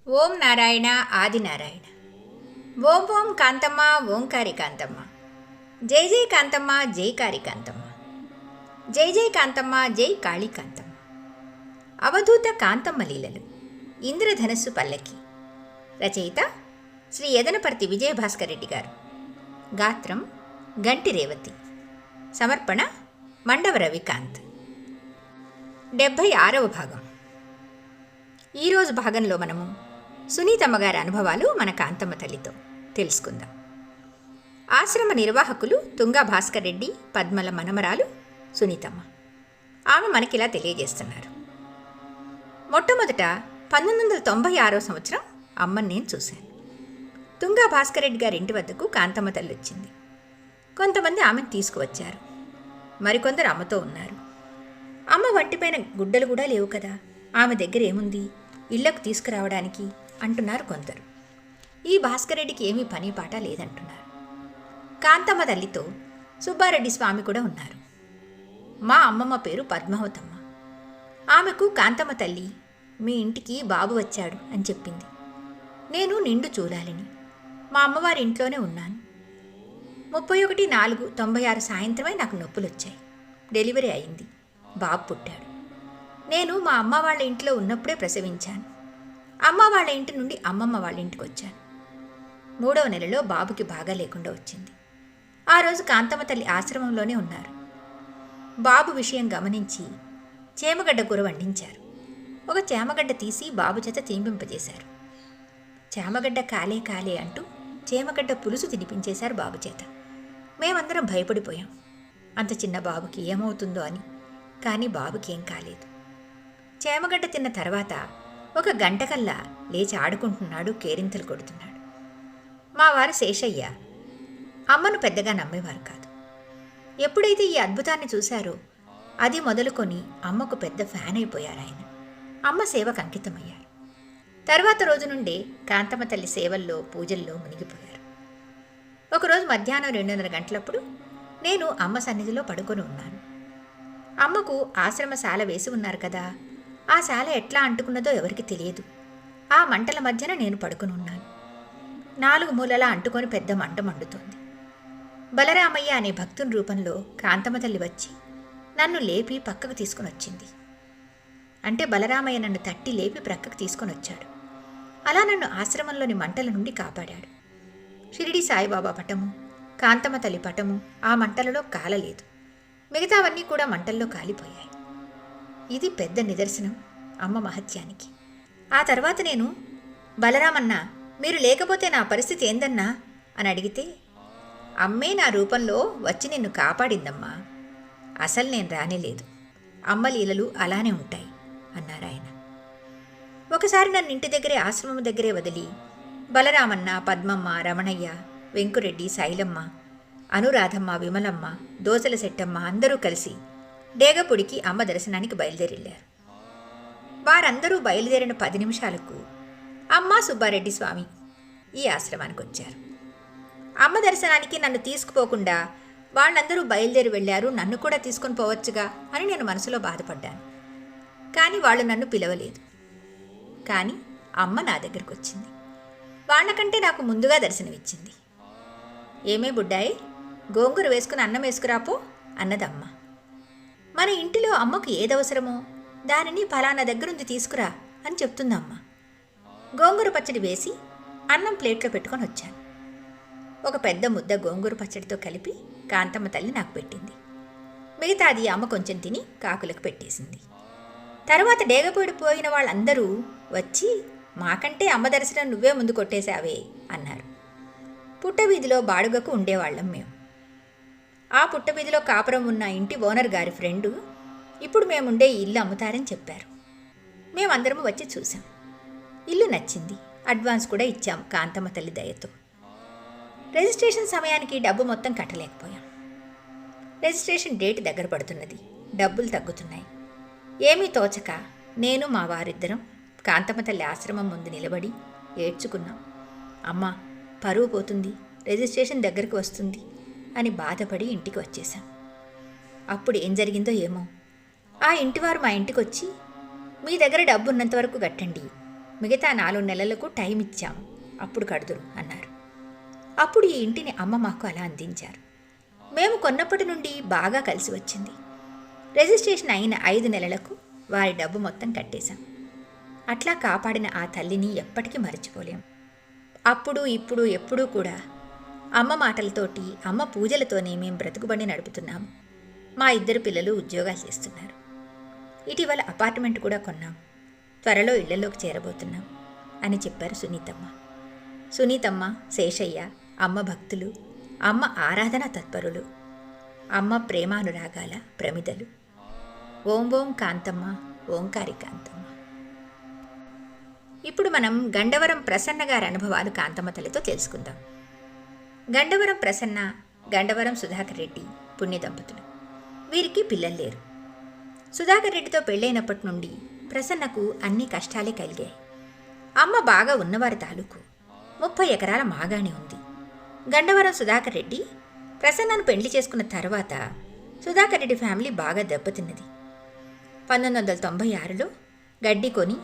ఓం నారాయణ ఆదినారాయణ. ఓం ఓం కాంతమ్మ ఓంకారి కాంతమ్మ. జై జై కాంతమ్మ జై కారి కాంతమ్మ. జై జై కాంతమ్మ జై కాళీ కాంతమ్మ. అవధూత కాంతమ్మ లీలలు. ఇంద్రధనస్సు పల్లకి. రచయిత శ్రీ యదనపర్తి విజయభాస్కర్ రెడ్డి గారు. గాత్రం గంటి రేవతి. సమర్పణ మండవ రవికాంత్. 76వ భాగం. ఈరోజు భాగంలో మనము సునీతమ్మ గారి అనుభవాలు మన కాంతమ్మ తల్లితో తెలుసుకుందాం. ఆశ్రమ నిర్వాహకులు తుంగా భాస్కర్ రెడ్డి పద్మల మనమరాలు సునీతమ్మ. ఆమె మనకిలా తెలియజేస్తున్నారు. మొట్టమొదట 1996వ సంవత్సరం అమ్మని నేను చూశాను. తుంగా భాస్కర్ రెడ్డి గారి ఇంటి వద్దకు కాంతమ్మ తల్లి వచ్చింది. కొంతమంది ఆమెను తీసుకువచ్చారు, మరికొందరు అమ్మతో ఉన్నారు. అమ్మ వంటిపైన గుడ్డలు కూడా లేవు కదా, ఆమె దగ్గర ఏముంది ఇళ్లకు తీసుకురావడానికి అంటున్నారు కొందరు. ఈ భాస్కర్ రెడ్డికి ఏమీ పని పాట లేదంటున్నారు. కాంతమ్మ తల్లితో సుబ్బారెడ్డి స్వామి కూడా ఉన్నారు. మా అమ్మమ్మ పేరు పద్మావతమ్మ. ఆమెకు కాంతమ్మ తల్లి మీ ఇంటికి బాబు వచ్చాడు అని చెప్పింది. నేను నిండు చూలాలిని మా అమ్మవారి ఇంట్లోనే ఉన్నాను. 31/4/96 సాయంత్రమే నాకు నొప్పులు వచ్చాయి. డెలివరీ అయింది, బాబు పుట్టాడు. నేను మా అమ్మ వాళ్ళ ఇంట్లో ఉన్నప్పుడే ప్రసవించాను. అమ్మ వాళ్ళ ఇంటి నుండి అమ్మమ్మ వాళ్ళ ఇంటికి వచ్చాను. 3వ నెలలో బాబుకి బాగా లేకుండా వచ్చింది. ఆ రోజు కాంతమ్మ తల్లి ఆశ్రమంలోనే ఉన్నారు. బాబు విషయం గమనించి చేమగడ్డ కూర వండించారు. ఒక చేమగడ్డ తీసి బాబు చేత తినిపింపజేశారు. చేమగడ్డ కాలే కాలే అంటూ చేమగడ్డ పులుసు తినిపించేశారు బాబు చేత. మేమందరం భయపడిపోయాం, అంత చిన్న బాబుకి ఏమవుతుందో అని. కానీ బాబుకి ఏం కాలేదు. చేమగడ్డ తిన్న తర్వాత 1 గంటకల్లా లేచి ఆడుకుంటున్నాడు, కేరింతలు కొడుతున్నాడు. మా వారు శేషయ్య అమ్మను పెద్దగా నమ్మేవారు కాదు. ఎప్పుడైతే ఈ అద్భుతాన్ని చూశారో అది మొదలుకొని అమ్మకు పెద్ద ఫ్యాన్ అయిపోయారు ఆయన. అమ్మ సేవకు అంకితమయ్యారు. తర్వాత రోజు నుండే కాంతమ్మ తల్లి సేవల్లో పూజల్లో మునిగిపోయారు. ఒకరోజు మధ్యాహ్నం 2:30 గంటలప్పుడు నేను అమ్మ సన్నిధిలో పడుకొని ఉన్నాను. అమ్మకు ఆశ్రమశాల వేసి ఉన్నారు కదా, ఆ శాల ఎట్లా అంటుకున్నదో ఎవరికి తెలియదు. ఆ మంటల మధ్యన నేను పడుకుని ఉన్నాను. 4 మూలలా అంటుకొని పెద్ద మంట మండుతోంది. బలరామయ్య అనే భక్తుని రూపంలో కాంతమ్మ తల్లి వచ్చి నన్ను లేపి పక్కకు తీసుకుని వచ్చింది. అంటే బలరామయ్య నన్ను తట్టి లేపి ప్రక్కకు తీసుకొని వచ్చాడు. అలా నన్ను ఆశ్రమంలోని మంటల నుండి కాపాడాడు. షిరిడి సాయిబాబా పటము, కాంతమ్మ తల్లి పటము ఆ మంటలలో కాలలేదు. మిగతావన్నీ కూడా మంటల్లో కాలిపోయాయి. ఇది పెద్ద నిదర్శనం అమ్మ మహత్యానికి. ఆ తర్వాత నేను బలరామన్నా, మీరు లేకపోతే నా పరిస్థితి ఏందన్నా అని అడిగితే, అమ్మే నా రూపంలో వచ్చి నిన్ను కాపాడిందమ్మా, అసలు నేను రానేలేదు, అమ్మ లీలలు అలానే ఉంటాయి అన్నారాయన. ఒకసారి నన్ను ఇంటి దగ్గరే ఆశ్రమం దగ్గరే వదిలి బలరామన్న, పద్మమ్మ, రమణయ్య, వెంకురెడ్డి, శైలమ్మ, అనురాధమ్మ, విమలమ్మ, దోసల శెట్టమ్మ అందరూ కలిసి డేగపుడికి అమ్మ దర్శనానికి బయలుదేరిల్లారు. వారందరూ బయలుదేరిన 10 నిమిషాలకు అమ్మ, సుబ్బారెడ్డి స్వామి ఈ ఆశ్రమానికి వచ్చారు. అమ్మ దర్శనానికి నన్ను తీసుకుపోకుండా వాళ్ళందరూ బయలుదేరి వెళ్ళారు, నన్ను కూడా తీసుకొని పోవచ్చుగా అని నేను మనసులో బాధపడ్డాను. కానీ వాళ్ళు నన్ను పిలవలేదు. కానీ అమ్మ నా దగ్గరకు వచ్చింది. వాళ్ళకంటే నాకు ముందుగా దర్శనమిచ్చింది. ఏమే బుడ్డాయి, గోంగూర వేసుకుని అన్నం వేసుకురాపో అన్నదమ్మ. మన ఇంటిలో అమ్మకు ఏదవసరమో దానిని ఫలానా దగ్గరుంది తీసుకురా అని చెప్తుందమ్మ. గోంగూర పచ్చడి వేసి అన్నం ప్లేట్లో పెట్టుకొని వచ్చాను. ఒక పెద్ద ముద్ద గోంగూర పచ్చడితో కలిపి కాంతమ్మ తల్లి నాకు పెట్టింది. మిగతాది అమ్మ కొంచెం తిని కాకులకు పెట్టేసింది. తర్వాత డేగపోయిన వాళ్ళందరూ వచ్చి, మాకంటే అమ్మ దర్శనం నువ్వే ముందు కొట్టేశావే అన్నారు. పుట్టవీధిలో బాడుగకు ఉండేవాళ్ళం మేము. ఆ పుట్టవీధిలో కాపురం ఉన్న ఇంటి ఓనర్ గారి ఫ్రెండు ఇప్పుడు మేముండే ఇల్లు అమ్ముతారని చెప్పారు. మేమందరము వచ్చి చూసాం. ఇల్లు నచ్చింది, అడ్వాన్స్ కూడా ఇచ్చాం కాంతమ్మ తల్లి దయతో. రిజిస్ట్రేషన్ సమయానికి డబ్బు మొత్తం కట్టలేకపోయాం. రిజిస్ట్రేషన్ డేట్ దగ్గర పడుతున్నది, డబ్బులు తగ్గుతున్నాయి. ఏమీ తోచక నేను మా వారిద్దరం కాంతమ్మ తల్లి ఆశ్రమం ముందు నిలబడి ఏడ్చుకున్నాం. అమ్మ, పరువు పోతుంది, రిజిస్ట్రేషన్ దగ్గరకు వస్తుంది అని బాధపడి ఇంటికి వచ్చేసాం. అప్పుడు ఏం జరిగిందో ఏమో, ఆ ఇంటివారు మా ఇంటికి వచ్చి, మీ దగ్గర డబ్బు ఉన్నంత వరకు కట్టండి, మిగతా 4 నెలలకు టైం ఇచ్చాము, అప్పుడు కడుదురు అన్నారు. అప్పుడు ఈ ఇంటిని అమ్మ మాకు అలా అందించారు. మేము కొన్నప్పటి నుండి బాగా కలిసి వచ్చింది. రిజిస్ట్రేషన్ అయిన 5 నెలలకు వారి డబ్బు మొత్తం కట్టేశాం. అట్లా కాపాడిన ఆ తల్లిని ఎప్పటికీ మర్చిపోలేం. అప్పుడు ఇప్పుడు ఎప్పుడూ కూడా అమ్మ మాటలతోటి, అమ్మ పూజలతోనే మేము బ్రతుకుబండి నడుపుతున్నాము. మా 2 పిల్లలు ఉద్యోగాలు చేస్తున్నారు. ఇటీవల అపార్ట్మెంట్ కూడా కొన్నాం. త్వరలో ఇళ్లలోకి చేరబోతున్నాం అని చెప్పారు సునీతమ్మ. సునీతమ్మ, శేషయ్య అమ్మ భక్తులు, అమ్మ ఆరాధన తత్పరులు, అమ్మ ప్రేమానురాగాల ప్రమిదలు. ఓం ఓం కాంతమ్మ, ఓంకారి కాంతమ్మ. ఇప్పుడు మనం గండవరం ప్రసన్న గారి అనుభవాలు కాంతమ్మ తల్లితో తెలుసుకుందాం. గండవరం ప్రసన్న, గండవరం సుధాకర్ రెడ్డి పుణ్య దంపతులు. వీరికి పిల్లలు లేరు. సుధాకర్ రెడ్డితో పెళ్ళైనప్పటి నుండి ప్రసన్నకు అన్ని కష్టాలే కలిగాయి. అమ్మ బాగా ఉన్నవారి తాలూకు 30 ఎకరాల మాగాణి ఉంది. గండవరం సుధాకర్ రెడ్డి ప్రసన్నను పెళ్లి చేసుకున్న తర్వాత సుధాకర్ రెడ్డి ఫ్యామిలీ బాగా దెబ్బతిన్నది. 1996లో గడ్డి కొని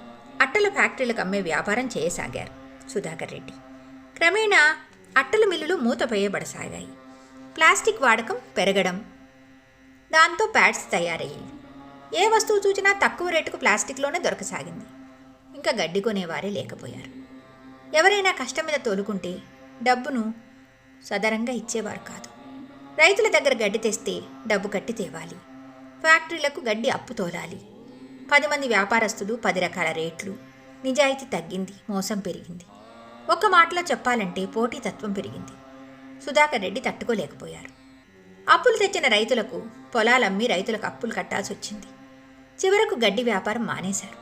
అట్టల ఫ్యాక్టరీలకు అమ్మే వ్యాపారం చేయసాగారు సుధాకర్ రెడ్డి. క్రమేణా అట్టల మిల్లులు మూతపేయబడసాగాయి. ప్లాస్టిక్ వాడకం పెరగడం, దాంతో ప్యాడ్స్ తయారయ్యాయి. ఏ వస్తువు చూచినా తక్కువ రేటుకు ప్లాస్టిక్లోనే దొరకసాగింది. ఇంకా గడ్డి కొనేవారే లేకపోయారు. ఎవరైనా కష్టం మీద తోలుకుంటే డబ్బును సదరంగా ఇచ్చేవారు కాదు. రైతుల దగ్గర గడ్డి తెస్తే డబ్బు కట్టి తేవాలి. ఫ్యాక్టరీలకు గడ్డి అప్పు తోలాలి. 10 మంది వ్యాపారస్తులు, 10 రకాల రేట్లు. నిజాయితీ తగ్గింది, మోసం పెరిగింది. ఒక్క మాటలో చెప్పాలంటే పోటీతత్వం పెరిగింది. సుధాకర్ రెడ్డి తట్టుకోలేకపోయారు. అప్పులు తెచ్చిన రైతులకు పొలాలమ్మి రైతులకు అప్పులు కట్టాల్సి వచ్చింది. చివరకు గడ్డి వ్యాపారం మానేశారు.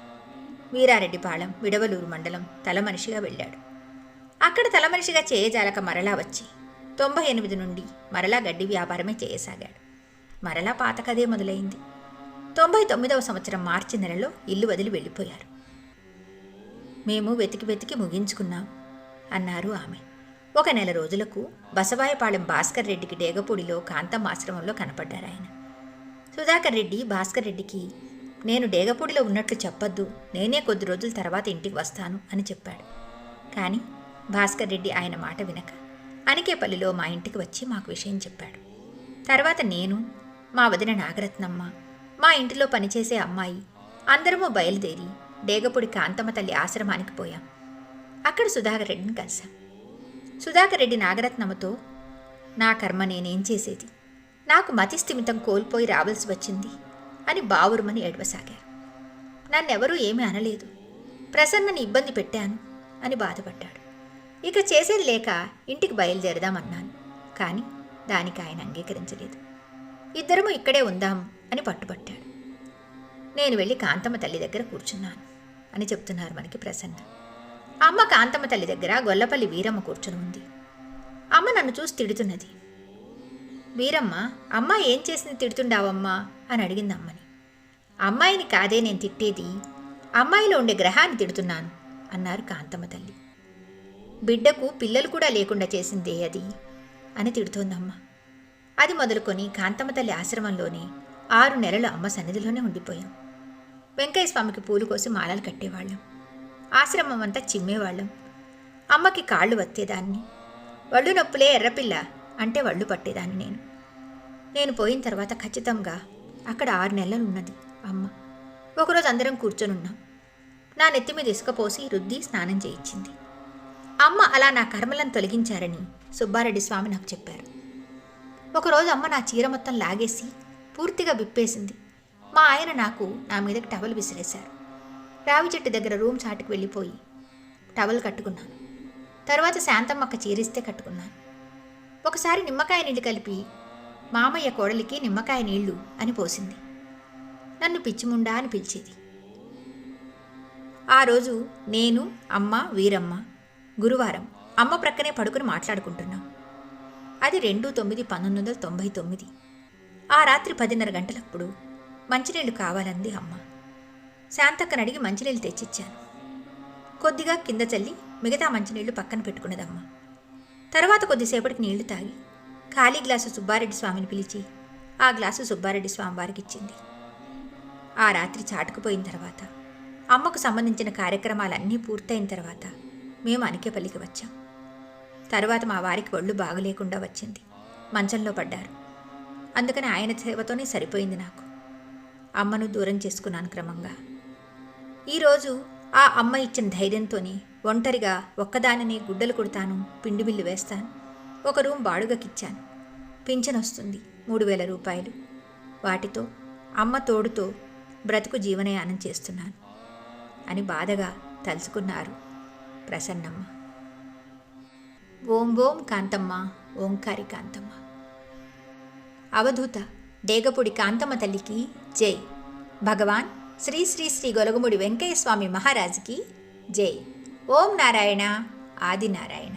వీరారెడ్డిపాళెం, విడవలూరు మండలం తలమనిషిగా వెళ్ళాడు. అక్కడ తలమనిషిగా చేయజాలక మరలా వచ్చి 98 నుండి మరలా గడ్డి వ్యాపారమే చేయసాగాడు. మరలా పాత కథే మొదలైంది. 99వ సంవత్సరం మార్చి నెలలో ఇల్లు వదిలి వెళ్ళిపోయారు. మేము వెతికి వెతికి ముగించుకున్నాం అన్నారు ఆమె. 1 నెల రోజులకు బసవాయపాళెం భాస్కర్ రెడ్డికి డేగపూడిలో కాంతమ్మ ఆశ్రమంలో కనపడ్డారు ఆయన. సుధాకర్ రెడ్డి భాస్కర్ రెడ్డికి, నేను డేగపూడిలో ఉన్నట్లు చెప్పొద్దు, నేనే కొద్ది రోజుల తర్వాత ఇంటికి వస్తాను అని చెప్పాడు. కానీ భాస్కర్ రెడ్డి ఆయన మాట వినక అనికేపల్లిలో మా ఇంటికి వచ్చి మాకు విషయం చెప్పాడు. తర్వాత నేను, మా వదిన నాగరత్నమ్మ, మా ఇంటిలో పనిచేసే అమ్మాయి అందరము బయలుదేరి డేగపూడి కాంతమ్మ తల్లి ఆశ్రమానికి పోయాం. అక్కడ సుధాకర్ రెడ్డిని కలిశాం. సుధాకర్ రెడ్డి నాగరత్నమ్మతో, నా కర్మ నేనేం చేసేది, నాకు మతిస్థిమితం కోల్పోయి రావాల్సి వచ్చింది అని బావురుమని ఏడవసాగారు. నన్నెవరూ ఏమీ అనలేదు, ప్రసన్నని ఇబ్బంది పెట్టాను అని బాధపడ్డాడు. ఇక చేసేది లేక ఇంటికి బయలుదేరదామన్నాను. కానీ దానికి ఆయన అంగీకరించలేదు. ఇద్దరము ఇక్కడే ఉందాం అని పట్టుబట్టాడు. నేను వెళ్ళి కాంతమ్మ తల్లి దగ్గర కూర్చున్నాను అని చెప్తున్నారు మనకి ప్రసన్న. అమ్మ కాంతమ్మ తల్లి దగ్గర గొల్లపల్లి వీరమ్మ కూర్చుని ఉంది. అమ్మ నన్ను చూసి తిడుతున్నది. వీరమ్మ, అమ్మ ఏం చేసింది తిడుతుండావమ్మా అని అడిగింది అమ్మని. అమ్మాయిని కాదే నేను తిట్టేది, అమ్మాయిలో ఉండే గ్రహాన్ని తిడుతున్నాను అన్నారు కాంతమ్మ తల్లి. బిడ్డకు పిల్లలు కూడా లేకుండా చేసిందే అది అని తిడుతోందమ్మ. అది మొదలుకొని కాంతమ్మ తల్లి ఆశ్రమంలోనే 6 నెలలు అమ్మ సన్నిధిలోనే ఉండిపోయాం. వెంకయ్య స్వామికి పూలు కోసి మాలలు కట్టేవాళ్ళం. ఆశ్రమం అంతా చిమ్మేవాళ్ళం. అమ్మకి కాళ్ళు వత్తేదాన్ని. వళ్ళు నొప్పులే ఎర్రపిల్ల అంటే వళ్ళు పట్టేదాన్ని నేను పోయిన తర్వాత ఖచ్చితంగా అక్కడ 6 నెలలు ఉన్నది అమ్మ. ఒకరోజు అందరం కూర్చొనున్నాం. నా నెత్తి మీద ఇసుక పోసి రుద్ది స్నానం చేయించింది. అమ్మ అలా నా కర్మలను తొలగించారని సుబ్బారెడ్డి స్వామి నాకు చెప్పారు. ఒకరోజు అమ్మ నా చీర మొత్తం లాగేసి పూర్తిగా విప్పేసింది. మా ఆయన నా మీదకి టవల్ విసిరేశారు. రావి చెట్టు దగ్గర రూమ్ చాటుకు వెళ్ళిపోయి టవల్ కట్టుకున్నాను. తర్వాత శాంతమ్మక్క చీరిస్తే కట్టుకున్నాను. ఒకసారి నిమ్మకాయ నీళ్ళు కలిపి మామయ్య కోడలికి నిమ్మకాయ నీళ్లు అని పోసింది. నన్ను పిచ్చిముండా అని పిలిచేది. ఆ రోజు నేను, అమ్మ, వీరమ్మ గురువారం అమ్మ ప్రక్కనే పడుకుని మాట్లాడుకుంటున్నాం. అది 2/9/1999. ఆ రాత్రి 10:30 గంటలప్పుడు మంచినీళ్ళు కావాలంది అమ్మ. శాంతక్కని అడిగి మంచినీళ్ళు తెచ్చిచ్చాను. కొద్దిగా కింద చల్లి మిగతా మంచినీళ్లు పక్కన పెట్టుకున్నదమ్మ. తర్వాత కొద్దిసేపటికి నీళ్లు తాగి ఖాళీ గ్లాసు సుబ్బారెడ్డి స్వామిని పిలిచి ఆ గ్లాసు సుబ్బారెడ్డి స్వామి వారికి ఇచ్చింది. ఆ రాత్రి చాటుకుపోయిన తర్వాత అమ్మకు సంబంధించిన కార్యక్రమాలన్నీ పూర్తయిన తర్వాత మేము అనికేపల్లికి వచ్చాం. తర్వాత మా వారికి ఒళ్ళు బాగలేకుండా వచ్చింది. మంచంలో పడ్డారు. అందుకని ఆయన సేవతోనే సరిపోయింది నాకు. అమ్మను దూరం చేసుకున్నాను క్రమంగా. ఈరోజు ఆ అమ్మ ఇచ్చిన ధైర్యంతోనే ఒంటరిగా ఒక్కదానిని గుడ్డలు కుడతాను, పిండి బిల్లు వేస్తాను. ఒక రూమ్ బాడుగకిచ్చాను. పింఛన్ వస్తుంది 3,000 రూపాయలు. వాటితో అమ్మ తోడుతో బ్రతుకు జీవనయానం చేస్తున్నాను అని బాధగా తలుచుకున్నారు ప్రసన్నమ్మ. ఓం ఓం కాంతమ్మ, ఓంకారి కాంతమ్మ. అవధూత డేగపూడి కాంతమ్మ తల్లికి జై. భగవాన్ శ్రీ శ్రీ శ్రీ గొలగముడి వెంకయ్య స్వామి మహారాజుకి జై. ఓం నారాయణ ఆదినారాయణ.